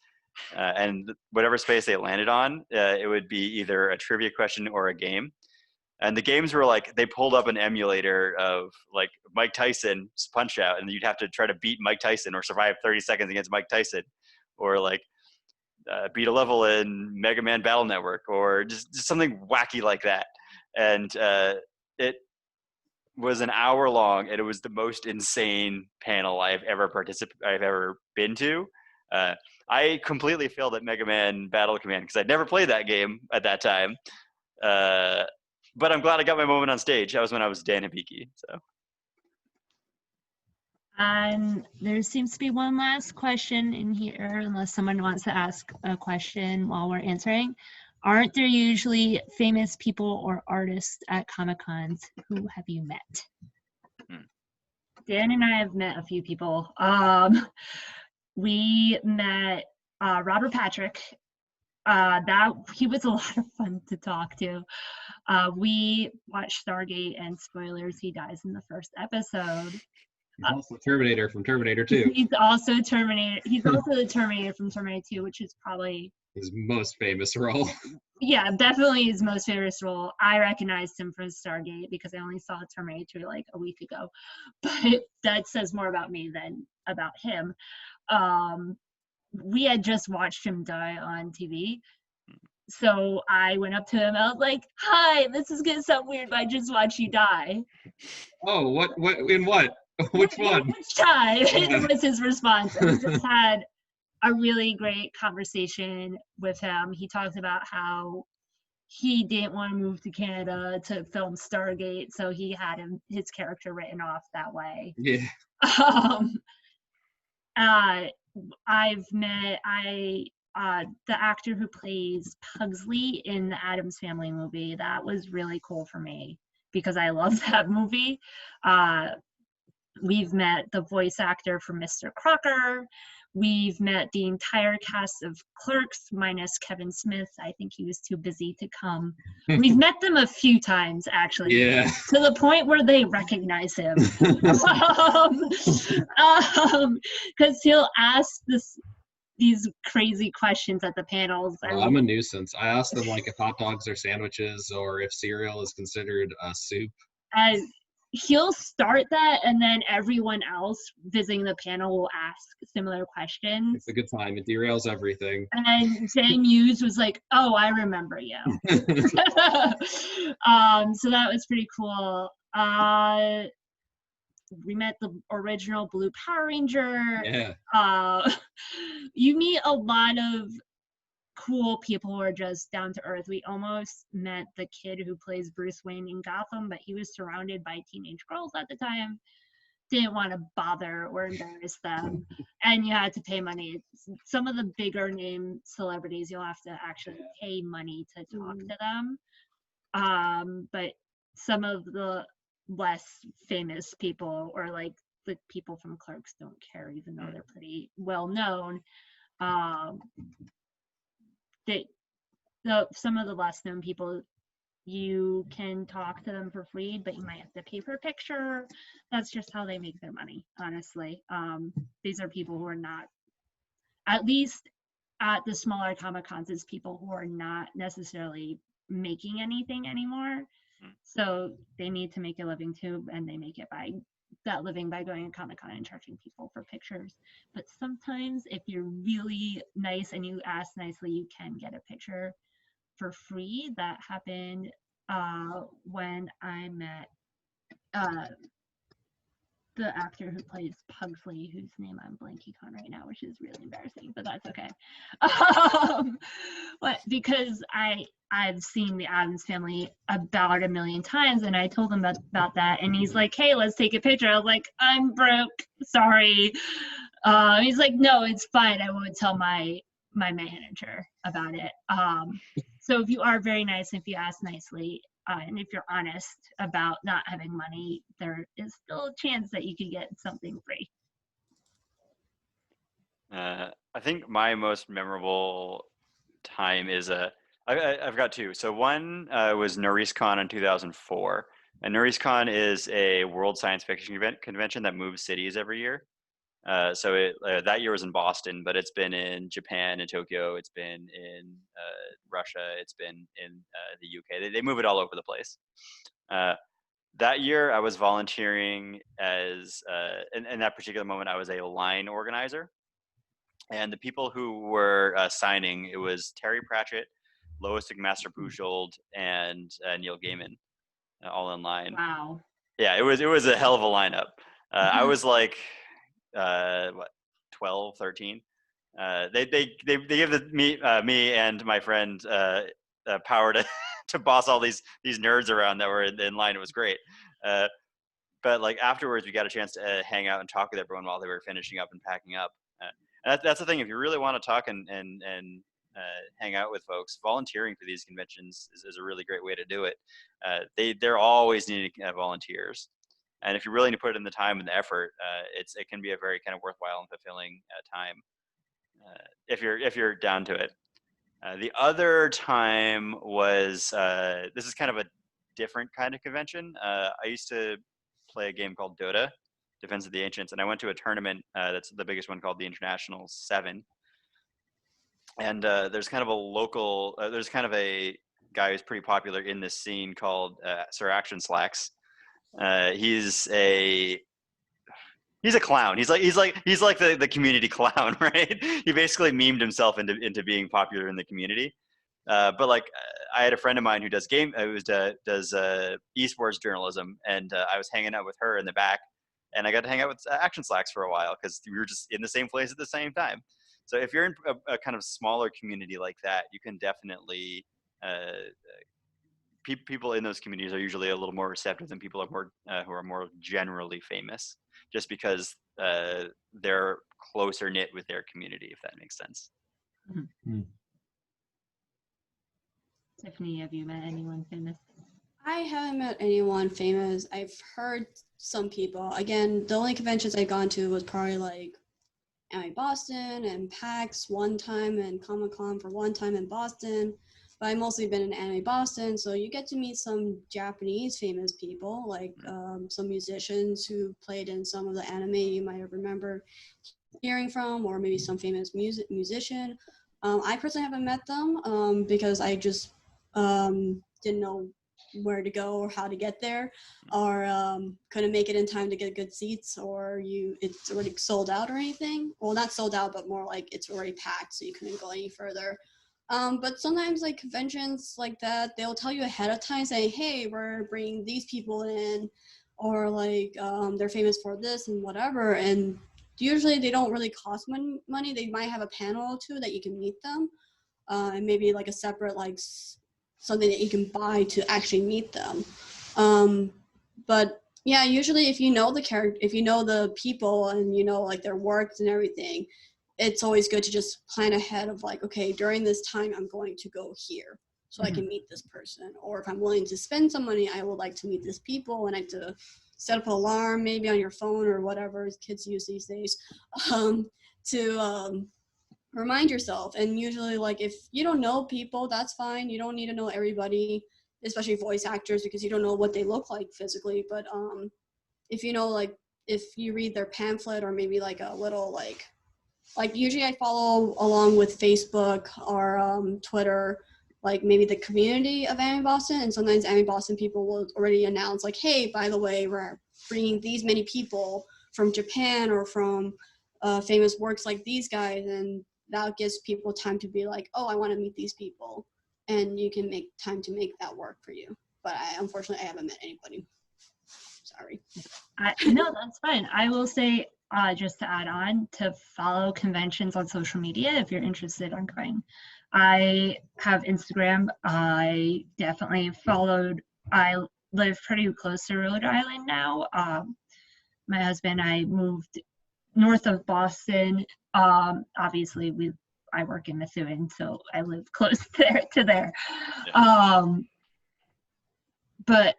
And whatever space they landed on, it would be either a trivia question or a game. And the games were like, they pulled up an emulator of like Mike Tyson's Punch Out, and you'd have to try to beat Mike Tyson or survive 30 seconds against Mike Tyson, or like beat a level in Mega Man Battle Network, or just something wacky like that. And it was an hour long, and it was the most insane panel I've ever been to. I completely failed at Mega Man Battle Command because I'd never played that game at that time. But I'm glad I got my moment on stage. That was when I was Dan Hibiki. So. There seems to be one last question in here, unless someone wants to ask a question while we're answering. Aren't there usually famous people or artists at Comic-Cons? Who have you met? Dan and I have met a few people. We met Robert Patrick. He was a lot of fun to talk to. We watched Stargate, and spoilers, he dies in the first episode. He's also Terminator from Terminator 2. He's also Terminator. He's also the Terminator from Terminator 2, which is probably His most famous role. Yeah, definitely his most famous role. I recognized him from Stargate because I only saw Terminator 2 like a week ago, but that says more about me than about him. We had just watched him die on TV. So I went up to him. I was like, "Hi, this is gonna sound weird, but I just watched you die." Oh, what? In what? Which one? Which time? was his response. And we just had a really great conversation with him. He talked about how he didn't want to move to Canada to film Stargate, so he had his character written off that way. Yeah. I've met the actor who plays Pugsley in the Addams Family movie. That was really cool for me because I love that movie. We've met the voice actor for Mr. Crocker. We've met the entire cast of Clerks minus Kevin Smith. I think he was too busy to come. We've met them a few times, actually. Yeah. To the point where they recognize him. Because he'll ask these crazy questions at the panels. Oh, I'm a nuisance. I ask them like if hot dogs are sandwiches or if cereal is considered a soup. He'll start that, and then everyone else visiting the panel will ask similar questions. It's a good time. It derails everything. And then Jay Muse was like, "Oh, I remember you." So that was pretty cool. We met the original Blue Power Ranger. Yeah. You meet a lot of cool people who are just down to earth. We almost met the kid who plays Bruce Wayne in Gotham, but he was surrounded by teenage girls at the time. Didn't want to bother or embarrass them, and you had to pay money. Some of the bigger name celebrities, you'll have to actually pay money to talk to them. But some of the less famous people, or like the people from Clerks, don't care, even though they're pretty well known. Some of the less known people, you can talk to them for free, but you might have to pay for a picture. That's just how they make their money, honestly. These are people who are not, at least at the smaller Comic-Cons, it's people who are not necessarily making anything anymore. So they need to make a living too, and they make it by that living by going to Comic-Con and charging people for pictures. But sometimes if you're really nice and you ask nicely, you can get a picture for free. That happened when I met the actor who plays Pugsley, whose name I'm blanking on right now, which is really embarrassing, but that's okay. But because I've seen the Addams Family about 1 million times, and I told him about that, and he's like, "Hey, let's take a picture." I was like, "I'm broke, sorry." He's like, "No, it's fine. I won't tell my manager about it." So if you are very nice, if you ask nicely, and if you're honest about not having money, there is still a chance that you could get something free. I think my most memorable time is I've got two. So one was NorriceCon in 2004. And NeurieCon is a world science fiction convention that moves cities every year. So that year was in Boston, but it's been in Japan and Tokyo. It's been in Russia. It's been in the UK. They move it all over the place. That year, I was volunteering as, in that particular moment, I was a line organizer. And the people who were signing, it was Terry Pratchett, Lois McMaster-Bujold, and Neil Gaiman, all in line. Wow. Yeah, it was a hell of a lineup. I was like, 12, 13. They gave me and my friend power to boss all these nerds around that were in line. It was great. But like afterwards, we got a chance to hang out and talk with everyone while they were finishing up and packing up. And that's the thing. If you really want to talk and hang out with folks, volunteering for these conventions is a really great way to do it. They're always needing volunteers. And if you're willing to put in the time and the effort, it can be a very kind of worthwhile and fulfilling time if you're down to it. The other time was this is kind of a different kind of convention. I used to play a game called Dota, Defense of the Ancients, and I went to a tournament that's the biggest one called the International 7. And there's kind of a local, there's kind of a guy who's pretty popular in this scene called Sir Action Slacks. He's a clown. He's like the community clown, right? He basically memed himself into being popular in the community. But like I had a friend of mine who does esports journalism, and I was hanging out with her in the back, and I got to hang out with Action Slacks for a while because we were just in the same place at the same time. So if you're in a kind of smaller community like that, you can definitely people in those communities are usually a little more receptive than people who are more generally famous, just because they're closer knit with their community, if that makes sense. Mm-hmm. Tiffany, have you met anyone famous? I haven't met anyone famous. I've heard some people. Again, the only conventions I've gone to was probably like Anime Boston and PAX one time and Comic-Con for one time in Boston. But I've mostly been in Anime Boston, so you get to meet some Japanese famous people, like some musicians who played in some of the anime you might have remembered hearing from, or maybe some famous musician. I personally haven't met them because I just didn't know where to go or how to get there, or couldn't make it in time to get good seats, or it's already sold out or anything. Well, not sold out, but more like it's already packed, so you couldn't go any further. But sometimes like conventions like that, they'll tell you ahead of time saying, hey, we're bringing these people in, or like they're famous for this and whatever. And usually they don't really cost money. They might have a panel or two that you can meet them, and maybe like a separate like something that you can buy to actually meet them. But yeah, usually if you know the character, if you know the people and you know like their works and everything, it's always good to just plan ahead of like, okay, during this time I'm going to go here so I can meet this person. Or if I'm willing to spend some money, I would like to meet this people, and I have to set up an alarm maybe on your phone or whatever kids use these days to remind yourself. And usually like if you don't know people, that's fine. You don't need to know everybody, especially voice actors, because you don't know what they look like physically. But if you know, like if you read their pamphlet or maybe like a little like usually I follow along with Facebook or Twitter, like maybe the community of Anime Boston, and sometimes Anime Boston people will already announce like, hey, by the way, we're bringing these many people from Japan or from famous works like these guys, and that gives people time to be like, oh, I want to meet these people, and you can make time to make that work for you. But unfortunately, I haven't met anybody. Sorry. No, that's fine. I will say, just to add on, to follow conventions on social media if you're interested in going. I have Instagram. I definitely followed. I live pretty close to Rhode Island now. My husband and I moved north of Boston. Obviously, I work in Methuen, so I live close to there. Yeah. But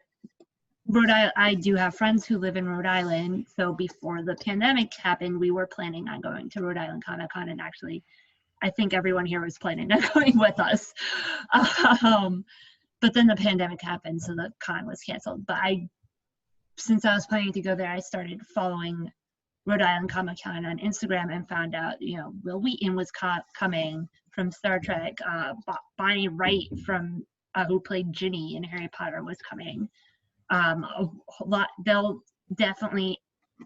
Rhode Island, I do have friends who live in Rhode Island. So before the pandemic happened, we were planning on going to Rhode Island Comic-Con, and actually, I think everyone here was planning on going with us. but then the pandemic happened, so the con was canceled. But since I was planning to go there, I started following Rhode Island Comic Con on Instagram and found out, Will Wheaton was coming from Star Trek. Bonnie Wright from who played Ginny in Harry Potter was coming. A lot. They'll definitely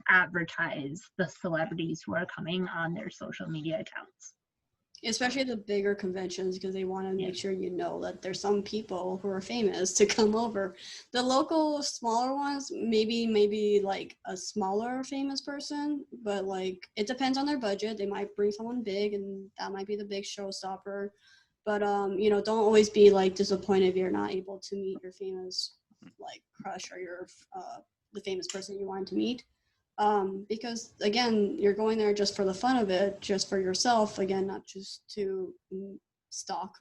advertise the celebrities who are coming on their social media accounts. Especially the bigger conventions, because they want to make sure that there's some people who are famous to come over. The local smaller ones, maybe like a smaller famous person, but like it depends on their budget. They might bring someone big, and that might be the big showstopper. But don't always be like disappointed if you're not able to meet your famous like crush or your the famous person you wanted to meet. Because again, you're going there just for the fun of it, just for yourself, again, not just to stalk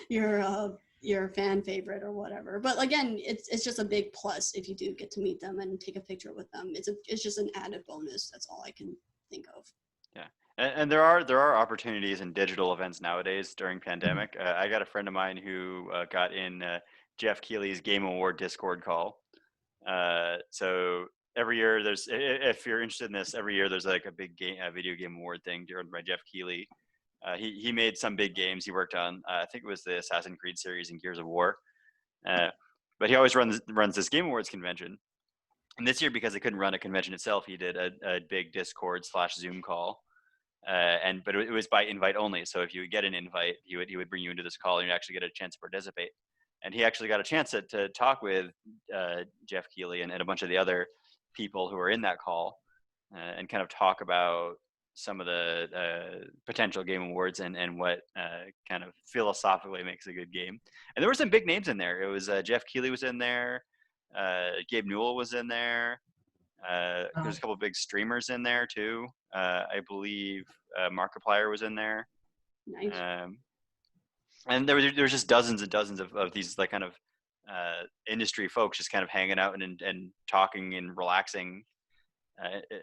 your fan favorite or whatever. But again, it's just a big plus if you do get to meet them and take a picture with them. It's just an added bonus. That's all I can think of. Yeah, and there are opportunities in digital events nowadays during pandemic. I got a friend of mine who got in Jeff Keighley's Game Award Discord call. So every year if you're interested in this, every year there's like a big video game award thing during by Jeff Keighley. He made some big games he worked on. I think it was the Assassin's Creed series and Gears of War. But he always runs this Game Awards convention. And this year, because they couldn't run a convention itself, he did a big Discord/Zoom call. But it was by invite only. So if you would get an invite, he would bring you into this call and you actually get a chance to participate. And he actually got a chance to talk with Jeff Keighley and a bunch of the other people who are in that call and kind of talk about some of the potential game awards and what kind of philosophically makes a good game. And there were some big names in there. It was Jeff Keighley was in there. Gabe Newell was in there. There's a couple of big streamers in there too. I believe Markiplier was in there. Nice. And there was just dozens and dozens of these like kind of industry folks just kind of hanging out and talking and relaxing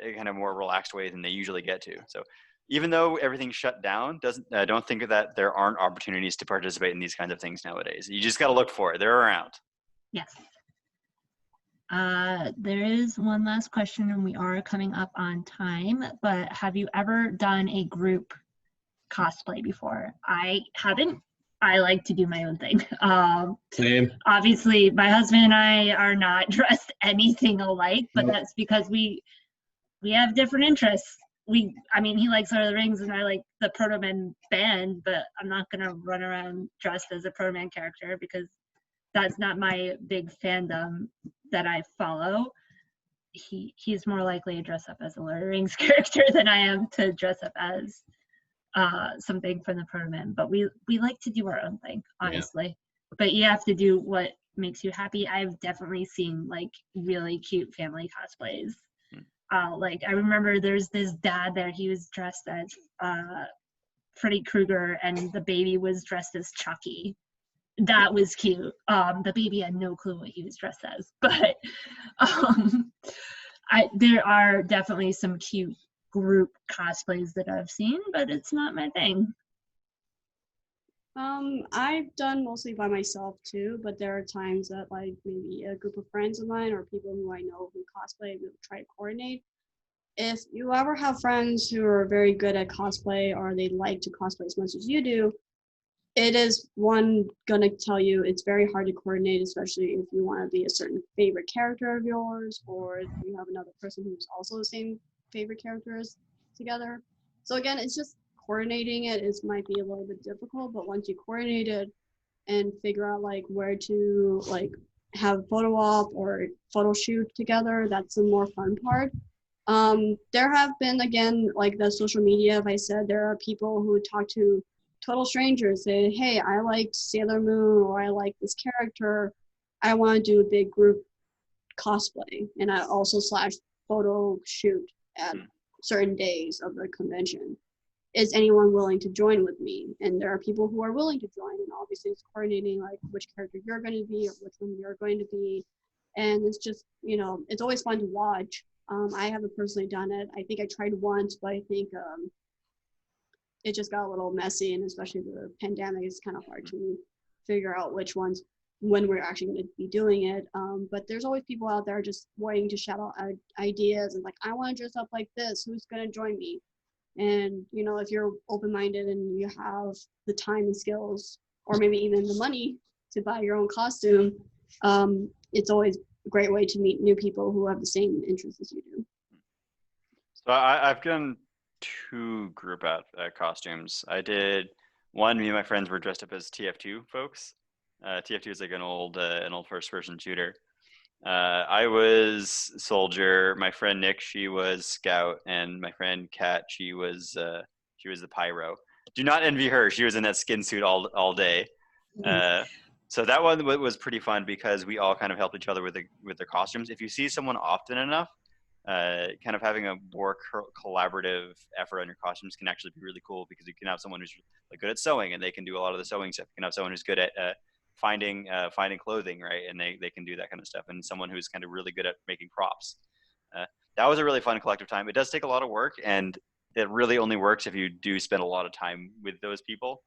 in kind of more relaxed way than they usually get to. So even though everything's shut down, don't think that there aren't opportunities to participate in these kinds of things nowadays. You just got to look for it. They're around. Yes. There is one last question, and we are coming up on time, but have you ever done a group cosplay before? I haven't. I like to do my own thing. Same. Obviously, my husband and I are not dressed anything alike, but that's because we have different interests. He likes Lord of the Rings, and I like the Proto Man band, but I'm not gonna run around dressed as a Proto Man character because that's not my big fandom that I follow. He's more likely to dress up as a Lord of the Rings character than I am to dress up as something from the Proto Man. But we like to do our own thing, honestly. Yeah. But you have to do what makes you happy. I've definitely seen like really cute family cosplays. Like I remember there's this dad there, he was dressed as Freddy Krueger and the baby was dressed as Chucky. That was cute. The baby had no clue what he was dressed as, but there are definitely some cute group cosplays that I've seen, but it's not my thing. I've done mostly by myself too, but there are times that like maybe a group of friends of mine or people who I know who cosplay will try to coordinate. If you ever have friends who are very good at cosplay or they like to cosplay as much as you do, it is gonna tell you it's very hard to coordinate, especially if you want to be a certain favorite character of yours or if you have another person who's also the same favorite characters together. So again, it's just coordinating it might be a little bit difficult, but once you coordinate it and figure out like where to like have a photo op or photo shoot together, that's the more fun part. There have been, again, like the social media, if I said, there are people who talk to total strangers, say, hey, I like Sailor Moon or I like this character, I want to do a big group cosplay, and I also / photo shoot at certain days of the convention. Is anyone willing to join with me? And there are people who are willing to join, and obviously it's coordinating like which character you're going to be or which one you're going to be. And it's just, it's always fun to watch. I haven't personally done it. I think I tried once, but I think it just got a little messy, and especially the pandemic, it's kind of hard to figure out which ones when we're actually going to be doing it. But there's always people out there just wanting to shout out ideas and like, I want to dress up like this. Who's going to join me? And, you know, if you're open-minded and you have the time and skills, or maybe even the money to buy your own costume, it's always a great way to meet new people who have the same interests as you do. So I've done 2 group out costumes. I did one. Me and my friends were dressed up as TF2 folks. TF2 is like an old first-person shooter. I was soldier. My friend Nick, she was scout, and my friend Kat, she was the pyro. Do not envy her. She was in that skin suit all day. So that one was pretty fun because we all kind of helped each other with their costumes. If you see someone often enough, kind of having a more collaborative effort on your costumes can actually be really cool, because you can have someone who's like good at sewing and they can do a lot of the sewing stuff. You can have someone who's good at finding clothing, right, and they can do that kind of stuff, and someone who's kind of really good at making props. That was a really fun collective time. It does take a lot of work, and it really only works if you do spend a lot of time with those people.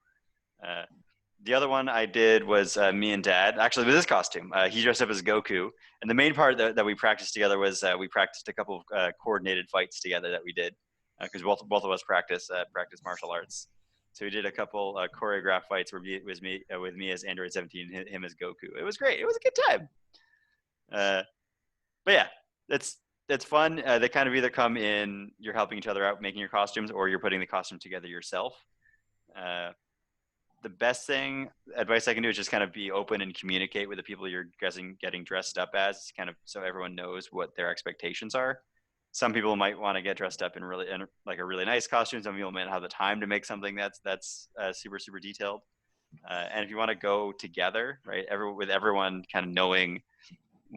The other one I did was me and Dad, actually with his costume. He dressed up as Goku, and the main part that we practiced together was we practiced a couple of coordinated fights together that we did, because both of us practice martial arts. So we did a couple choreographed fights with me as Android 17, him as Goku. It was great. It was a good time. But yeah, it's fun. They kind of either come in, you're helping each other out making your costumes, or you're putting the costume together yourself. The best advice I can do is just kind of be open and communicate with the people you're getting dressed up as, kind of so everyone knows what their expectations are. Some people might want to get dressed up in a really nice costume. Some people might not have the time to make something that's super, super detailed. And if you want to go together, right, with everyone kind of knowing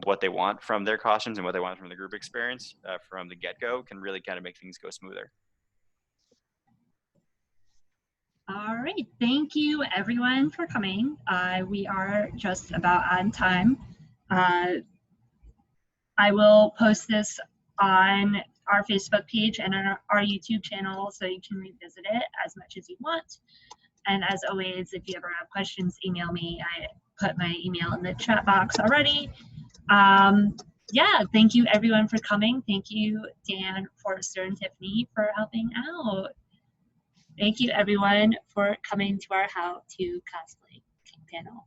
what they want from their costumes and what they want from the group experience from the get-go, can really kind of make things go smoother. All right, thank you everyone for coming. We are just about on time. I will post this on our Facebook page and on our YouTube channel, so you can revisit it as much as you want. And as always, if you ever have questions, email me. I put my email in the chat box already. Yeah, thank you everyone for coming. Thank you, Dan, Forrester, and Tiffany for helping out. Thank you everyone for coming to our How to Cosplay panel.